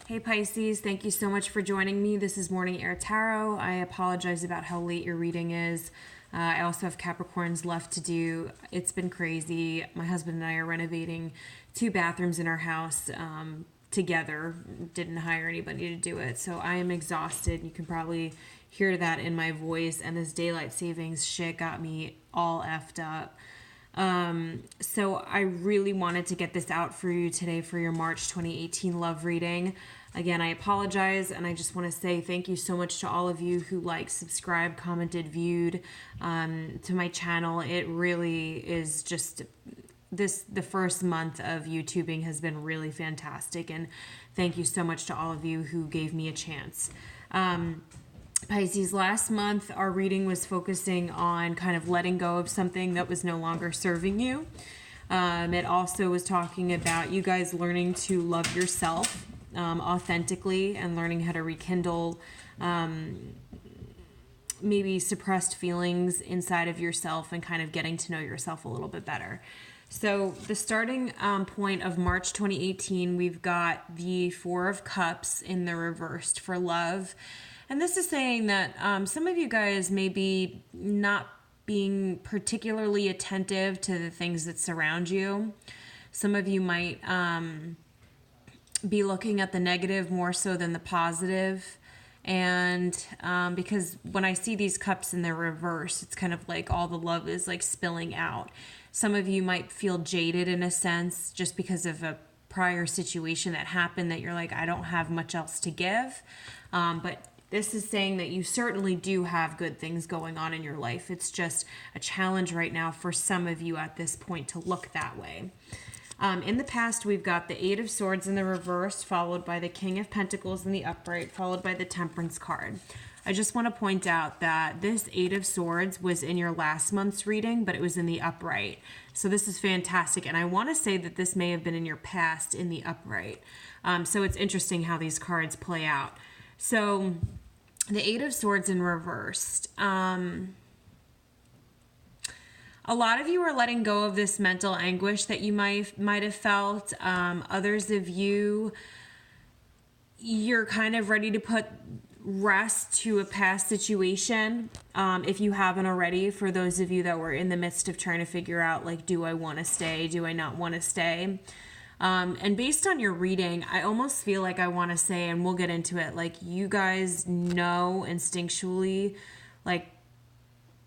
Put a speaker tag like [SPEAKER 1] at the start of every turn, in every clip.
[SPEAKER 1] Hey Pisces, thank you so much for joining me. This is Morning Air Tarot. I apologize about how late your reading is. I also have Capricorns left to do. It's been crazy. My husband and I are renovating 2 bathrooms in our house together. Didn't hire anybody to do it. So I am exhausted. You can probably hear that in my voice. And this daylight savings shit got me all effed up. So I really wanted to get this out for you today for your March 2018 love reading. Again, I apologize, and I just want to say thank you so much to all of you who liked, subscribed, commented, viewed to my channel. It really is just the first month of YouTubing has been really fantastic, and thank you so much to all of you who gave me a chance. Pisces, last month our reading was focusing on kind of letting go of something that was no longer serving you. It also was talking about you guys learning to love yourself authentically and learning how to rekindle maybe suppressed feelings inside of yourself and kind of getting to know yourself a little bit better. So the starting point of March 2018, we've got the 4 of Cups in the reversed for love. And this is saying that some of you guys may be not being particularly attentive to the things that surround you. Some of you might be looking at the negative more so than the positive. And because when I see these cups in their reverse, it's kind of like all the love is like spilling out. Some of you might feel jaded in a sense just because of a prior situation that happened that you're like, I don't have much else to give. But this is saying that you certainly do have good things going on in your life. It's just a challenge right now for some of you at this point to look that way. In the past, we've got the 8 of Swords in the reverse, followed by the King of Pentacles in the upright, followed by the Temperance card. I just want to point out that this 8 of Swords was in your last month's reading, but it was in the upright. So this is fantastic. And I want to say that this may have been in your past in the upright. So it's interesting how these cards play out. So the 8 of Swords in reversed. A lot of you are letting go of this mental anguish that you might have felt. Others of you, you're kind of ready to put rest to a past situation. If you haven't already, for those of you that were in the midst of trying to figure out, like, do I want to stay? Do I not want to stay? And based on your reading, I almost feel like I want to say, and we'll get into it, like you guys know instinctually, like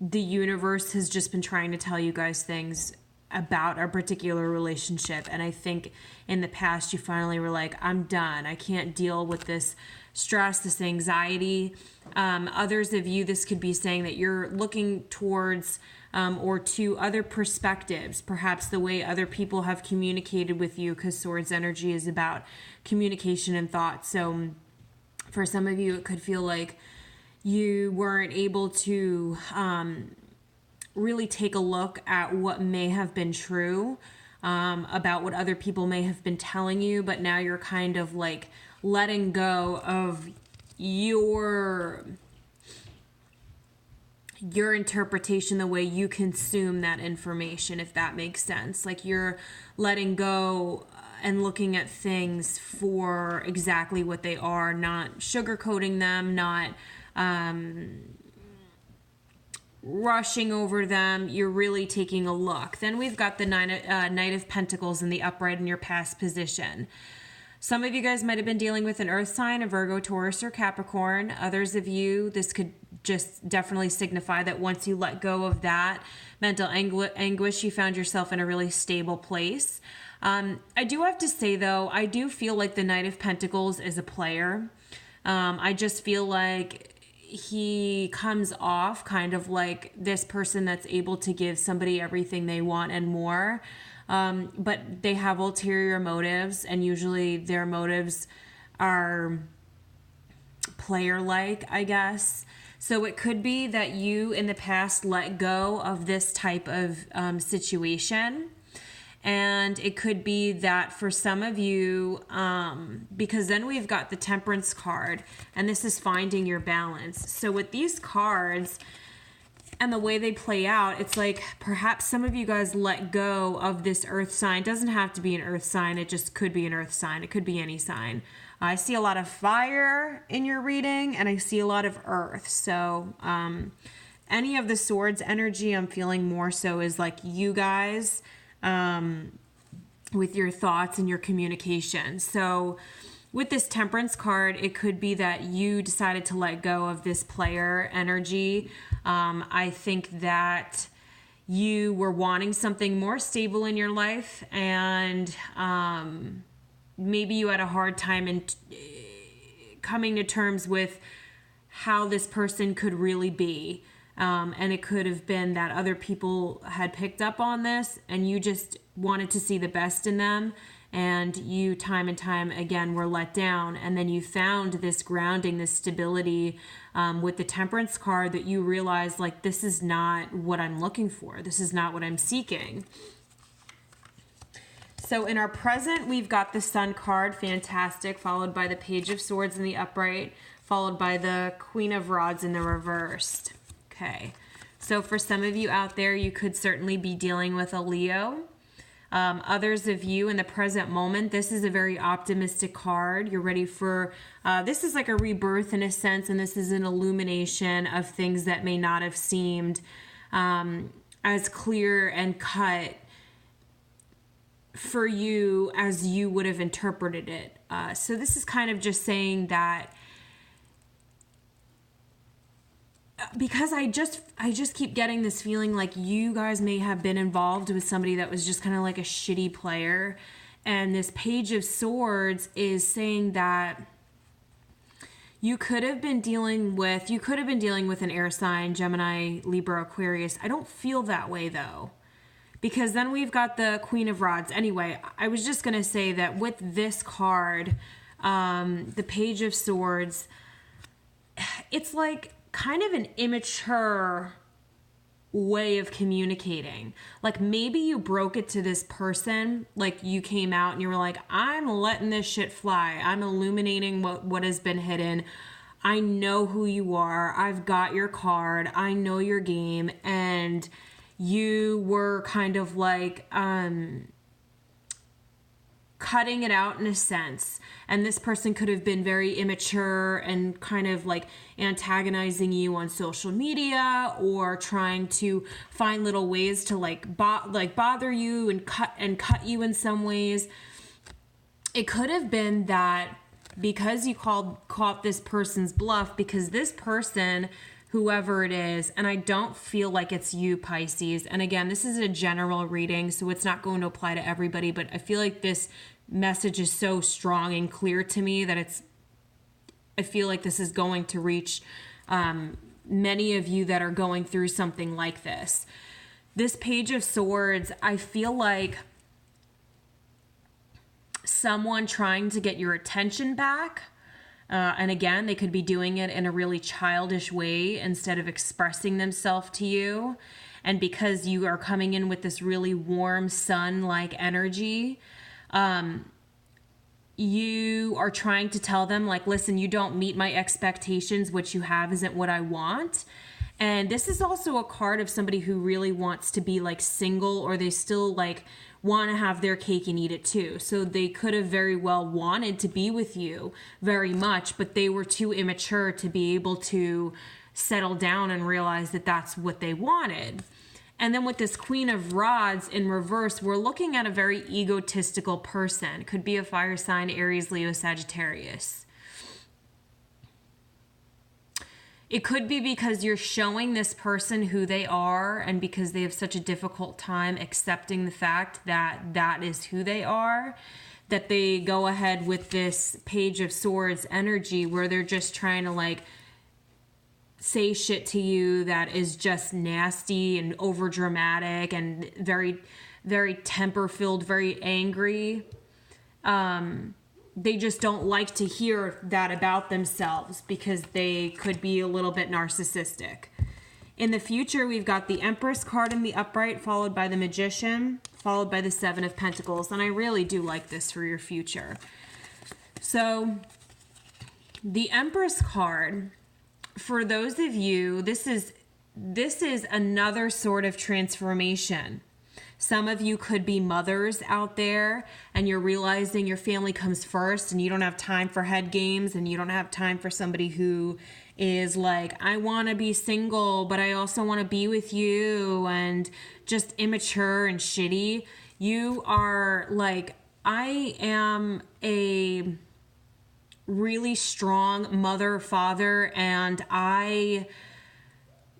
[SPEAKER 1] the universe has just been trying to tell you guys things about a particular relationship. And I think in the past you finally were like, I'm done. I can't deal with this stress, this anxiety. Others of you, this could be saying that you're looking towards or to other perspectives, perhaps the way other people have communicated with you, because Swords energy is about communication and thought. So for some of you, it could feel like you weren't able to really take a look at what may have been true about what other people may have been telling you, but now you're kind of like letting go of your interpretation, the way you consume that information, if that makes sense. Like you're letting go and looking at things for exactly what they are, not sugarcoating them, not rushing over them. You're really taking a look. Then we've got the Knight of Pentacles in the upright in your past position. Some of you guys might have been dealing with an earth sign, a Virgo, Taurus, or Capricorn. Others of you, this could just definitely signify that once you let go of that mental anguish, you found yourself in a really stable place. I do have to say, though, I do feel like the Knight of Pentacles is a player. I just feel like he comes off kind of like this person that's able to give somebody everything they want and more. But they have ulterior motives, and usually their motives are player-like, I guess. So it could be that you in the past let go of this type of situation. And it could be that for some of you, because then we've got the Temperance card, and this is finding your balance. So with these cards, and the way they play out, it's like perhaps some of you guys let go of this earth sign. It doesn't have to be an earth sign. It just could be an earth sign. It could be any sign. I see a lot of fire in your reading, and I see a lot of earth. So any of the swords energy I'm feeling more so is like you guys with your thoughts and your communication. So with this Temperance card, it could be that you decided to let go of this player energy. I think that you were wanting something more stable in your life, and maybe you had a hard time in coming to terms with how this person could really be. And it could have been that other people had picked up on this and you just wanted to see the best in them, and you time and time again were let down, and then you found this grounding, this stability with the Temperance card, that you realized, like, this is not what I'm looking for. This is not what I'm seeking. So in our present, we've got the Sun card, fantastic, followed by the Page of Swords in the upright, followed by the Queen of Rods in the reversed. Okay, so for some of you out there, you could certainly be dealing with a Leo. Others of you in the present moment, this is a very optimistic card. You're ready for, this is like a rebirth in a sense, and this is an illumination of things that may not have seemed as clear and cut for you as you would have interpreted it. So this is kind of just saying that, because I just keep getting this feeling like you guys may have been involved with somebody that was just kind of like a shitty player. And this Page of Swords is saying that you could have been dealing with an air sign, Gemini, Libra, Aquarius. I don't feel that way though, because then we've got the Queen of Rods. Anyway, I was just going to say that with this card, the Page of Swords, it's like kind of an immature way of communicating. Like maybe you broke it to this person, like you came out and you were like, I'm letting this shit fly. I'm illuminating what has been hidden. I know who you are. I've got your card. I know your game. And you were kind of like, cutting it out in a sense, and this person could have been very immature and kind of like antagonizing you on social media, or trying to find little ways to bother you and cut you in some ways. It could have been that because you caught this person's bluff, because this person, whoever it is, and I don't feel like it's you, Pisces. And again, this is a general reading, so it's not going to apply to everybody, but I feel like this message is so strong and clear to me that I feel like this is going to reach many of you that are going through something like this. This Page of Swords, I feel like someone trying to get your attention back. And again, they could be doing it in a really childish way instead of expressing themselves to you. And because you are coming in with this really warm sun-like energy, you are trying to tell them, like, listen, you don't meet my expectations. What you have isn't what I want. And this is also a card of somebody who really wants to be like single, or they still like want to have their cake and eat it too. So they could have very well wanted to be with you very much, but they were too immature to be able to settle down and realize that that's what they wanted. And then with this Queen of Rods in reverse, we're looking at a very egotistical person. Could be a fire sign, Aries, Leo, Sagittarius. It could be because you're showing this person who they are, and because they have such a difficult time accepting the fact that that is who they are, that they go ahead with this Page of Swords energy where they're just trying to like say shit to you that is just nasty and over dramatic and very, very temper filled, very angry. They just don't like to hear that about themselves because they could be a little bit narcissistic. In the future, we've got the Empress card in the upright, followed by the Magician, followed by the Seven of Pentacles. And I really do like this for your future. So the Empress card, for those of you, this is this is another sort of transformation. Some of you could be mothers out there and you're realizing your family comes first and you don't have time for head games and you don't have time for somebody who is like, I want to be single, but I also want to be with you, and just immature and shitty. You are like, I am a really strong mother, father, and I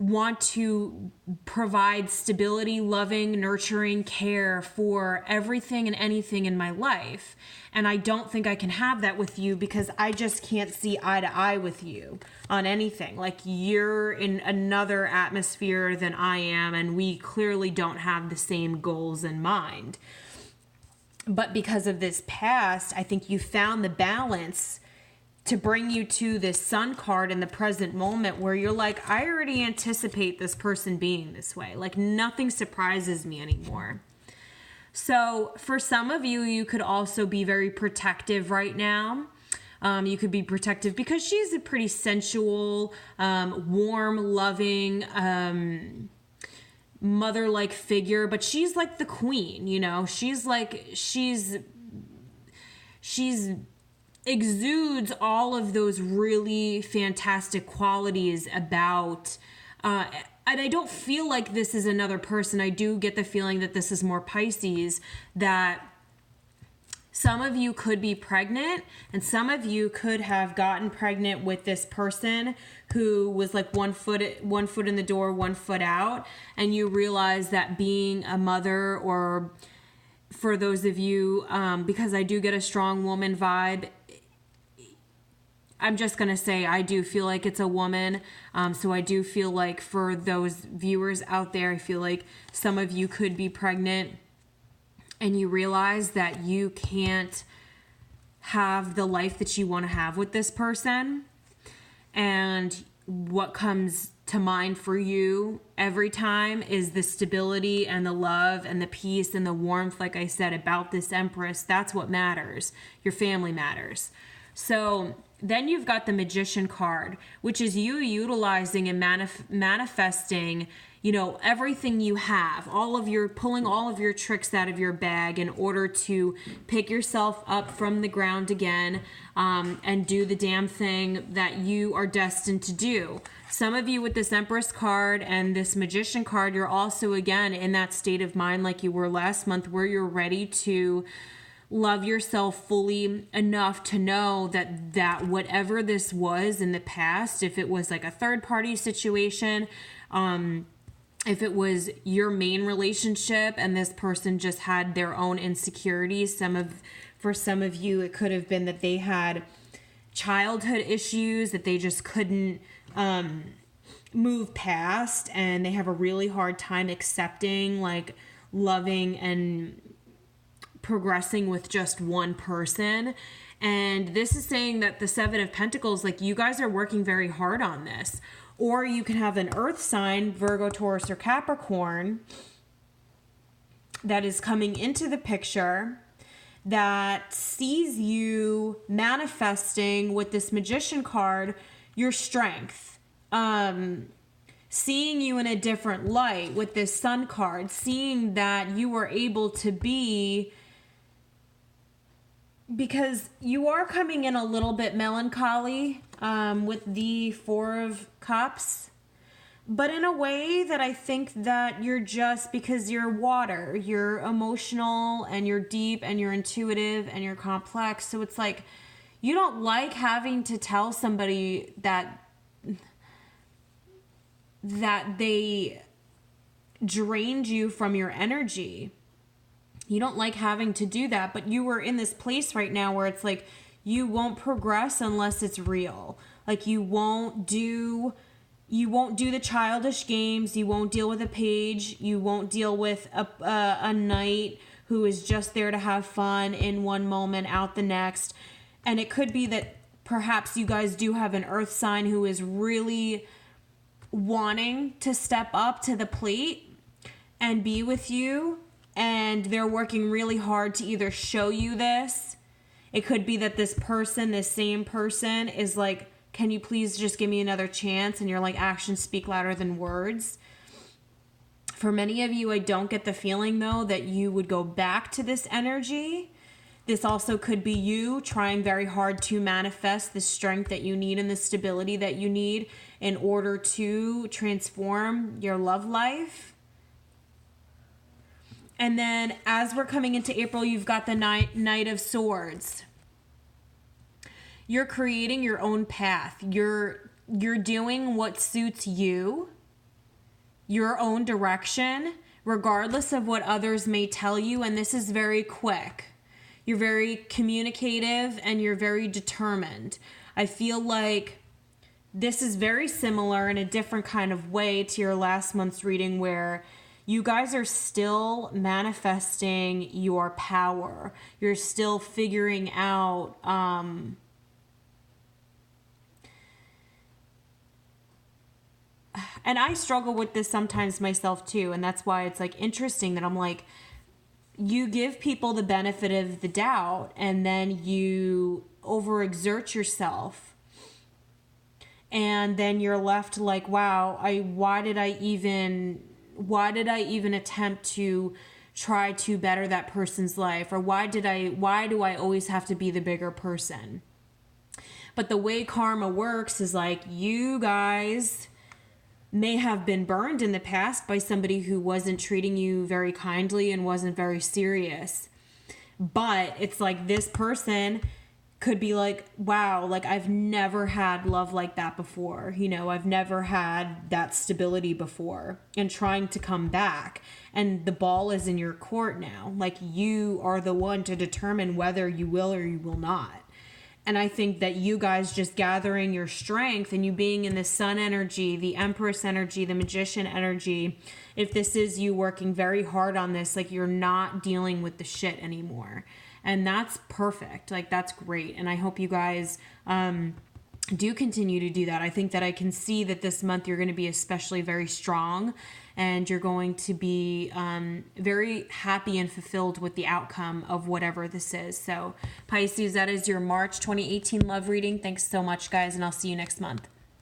[SPEAKER 1] want to provide stability, loving, nurturing care for everything and anything in my life. And I don't think I can have that with you because I just can't see eye to eye with you on anything. Like, you're in another atmosphere than I am, and we clearly don't have the same goals in mind. But because of this past, I think you found the balance to bring you to this Sun card in the present moment where you're like, I already anticipate this person being this way. Like, nothing surprises me anymore. So for some of you, you could also be very protective right now. You could be protective because she's a pretty sensual, warm, loving, mother-like figure, but she's like the queen, you know? She's exudes all of those really fantastic qualities about, and I don't feel like this is another person. I do get the feeling that this is more Pisces, that some of you could be pregnant and some of you could have gotten pregnant with this person who was like one foot in the door, 1 foot out. And you realize that being a mother, or for those of you, because I do get a strong woman vibe, I'm just going to say I do feel like it's a woman. So I do feel like for those viewers out there, I feel like some of you could be pregnant and you realize that you can't have the life that you want to have with this person. And what comes to mind for you every time is the stability and the love and the peace and the warmth, like I said, about this Empress. That's what matters. Your family matters. So then you've got the Magician card, which is you utilizing and manifesting, you know, everything you have, pulling all of your tricks out of your bag in order to pick yourself up from the ground again, and do the damn thing that you are destined to do. Some of you with this Empress card and this Magician card, you're also, again, in that state of mind like you were last month, where you're ready to love yourself fully enough to know that whatever this was in the past, if it was like a third party situation, if it was your main relationship and this person just had their own insecurities, for some of you, it could have been that they had childhood issues that they just couldn't move past, and they have a really hard time accepting, like, loving and progressing with just one person. And this is saying that the Seven of Pentacles, like, you guys are working very hard on this. Or you can have an earth sign, Virgo, Taurus, or Capricorn, that is coming into the picture that sees you manifesting with this Magician card your strength. Seeing you in a different light with this Sun card, seeing that you were able to be, because you are coming in a little bit melancholy with the Four of Cups, but in a way that I think that you're just, because you're water, you're emotional and you're deep and you're intuitive and you're complex. So it's like, you don't like having to tell somebody that they drained you from your energy. You don't like having to do that, but you were in this place right now where it's like, you won't progress unless it's real. Like, you won't do the childish games. You won't deal with a page. You won't deal with a knight who is just there to have fun in one moment, out the next. And it could be that perhaps you guys do have an earth sign who is really wanting to step up to the plate and be with you, and they're working really hard to either show you this. It could be that this same person is like can you please just give me another chance? And you're like, actions speak louder than words. For many of you, I don't get the feeling, though, that you would go back to this energy. This also could be you trying very hard to manifest the strength that you need and the stability that you need in order to transform your love life. And then as we're coming into April, you've got the Knight of Swords. You're creating your own path. You're doing what suits you, your own direction, regardless of what others may tell you. And this is very quick. You're very communicative and you're very determined. I feel like this is very similar in a different kind of way to your last month's reading, where you guys are still manifesting your power. You're still figuring out, and I struggle with this sometimes myself too. And that's why it's like interesting that I'm like, you give people the benefit of the doubt and then you overexert yourself. And then you're left like, wow, why did I even attempt to try to better that person's life? Or why do I always have to be the bigger person? But the way karma works is like, you guys may have been burned in the past by somebody who wasn't treating you very kindly and wasn't very serious. But it's like this person could be like, wow, like I've never had love like that before. You know, I've never had that stability before, and trying to come back. And the ball is in your court now. Like, you are the one to determine whether you will or you will not. And I think that you guys just gathering your strength and you being in the Sun energy, the Empress energy, the Magician energy, if this is you working very hard on this, like you're not dealing with the shit anymore. And that's perfect. Like, that's great. And I hope you guys do continue to do that. I think that I can see that this month you're going to be especially very strong, and you're going to be very happy and fulfilled with the outcome of whatever this is. So Pisces, that is your March 2018 love reading. Thanks so much, guys, and I'll see you next month.